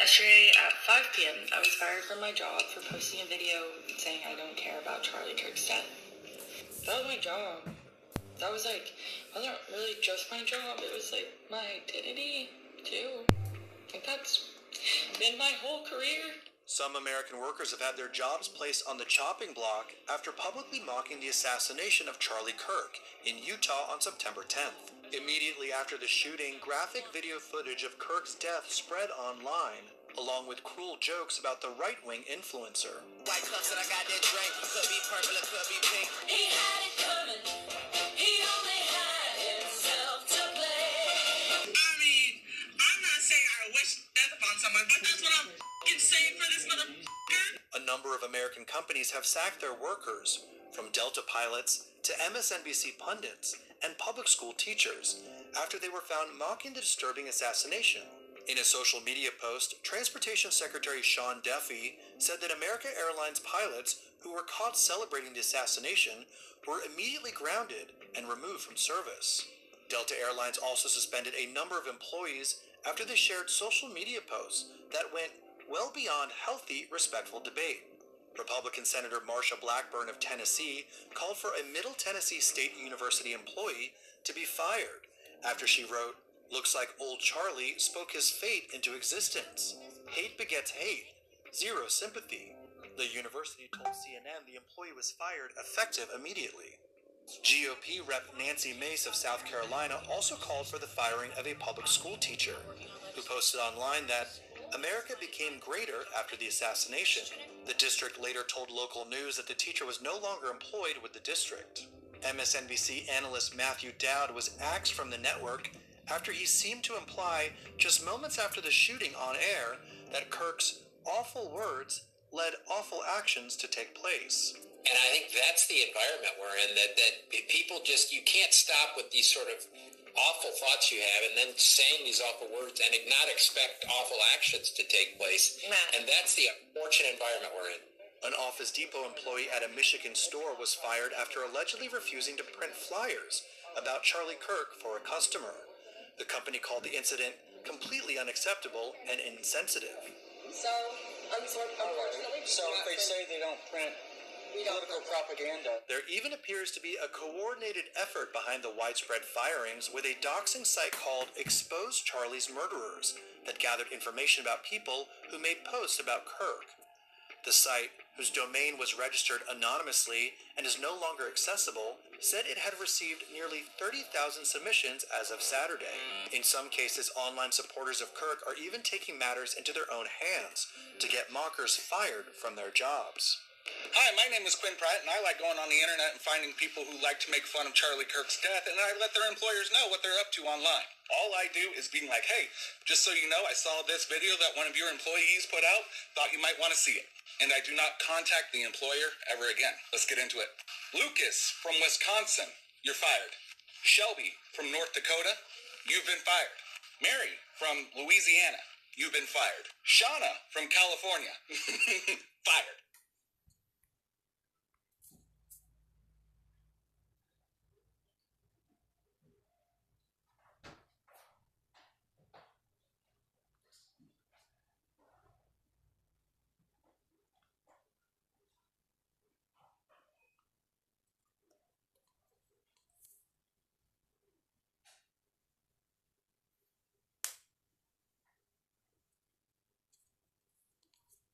Yesterday at 5 p.m., I was fired from my job for posting a video saying I don't care about Charlie Kirk's death. That was my job. That was wasn't really just my job, it was my identity, too. That's been my whole career. Some American workers have had their jobs placed on the chopping block after publicly mocking the assassination of Charlie Kirk in Utah on September 10th. Immediately after the shooting, graphic video footage of Kirk's death spread online, along with cruel jokes about the right-wing influencer. White cups that I got that drink, could be purple or could be pink. He had it coming, he only had himself to blame. I mean, I'm not saying I wish death upon someone, but that's what I'm saying for this motherfucker. A number of American companies have sacked their workers, from Delta pilots to MSNBC pundits and public school teachers, after they were found mocking the disturbing assassination. In a social media post, Transportation Secretary Sean Duffy said that American Airlines pilots who were caught celebrating the assassination were immediately grounded and removed from service. Delta Airlines also suspended a number of employees after they shared social media posts that went well beyond healthy, respectful debate. Republican Senator Marsha Blackburn of Tennessee called for a Middle Tennessee State University employee to be fired after she wrote, "Looks like old Charlie spoke his fate into existence. Hate begets hate. Zero sympathy." The university told CNN the employee was fired effective immediately. GOP Rep. Nancy Mace of South Carolina also called for the firing of a public school teacher, who posted online that America became greater after the assassination. The district later told local news that the teacher was no longer employed with the district. MSNBC analyst Matthew Dowd was axed from the network after he seemed to imply, just moments after the shooting on air, that Kirk's awful words led awful actions to take place. And I think that's the environment we're in, that people just, you can't stop with these sort of awful thoughts you have and then saying these awful words and not expect awful actions to take place. And that's the unfortunate environment we're in. An Office Depot employee at a Michigan store was fired after allegedly refusing to print flyers about Charlie Kirk for a customer. The company called the incident completely unacceptable and insensitive. So, unfortunately, so if they say they don't print political propaganda. There even appears to be a coordinated effort behind the widespread firings with a doxing site called Expose Charlie's Murderers that gathered information about people who made posts about Kirk. The site, whose domain was registered anonymously and is no longer accessible, said it had received nearly 30,000 submissions as of Saturday. In some cases, online supporters of Kirk are even taking matters into their own hands to get mockers fired from their jobs. Hi, my name is Quinn Pratt, and I like going on the internet and finding people who like to make fun of Charlie Kirk's death, and I let their employers know what they're up to online. All I do is being like, hey, just so you know, I saw this video that one of your employees put out, thought you might want to see it. And I do not contact the employer ever again. Let's get into it. Lucas from Wisconsin, you're fired. Shelby from North Dakota, you've been fired. Mary from Louisiana, you've been fired. Shauna from California, fired.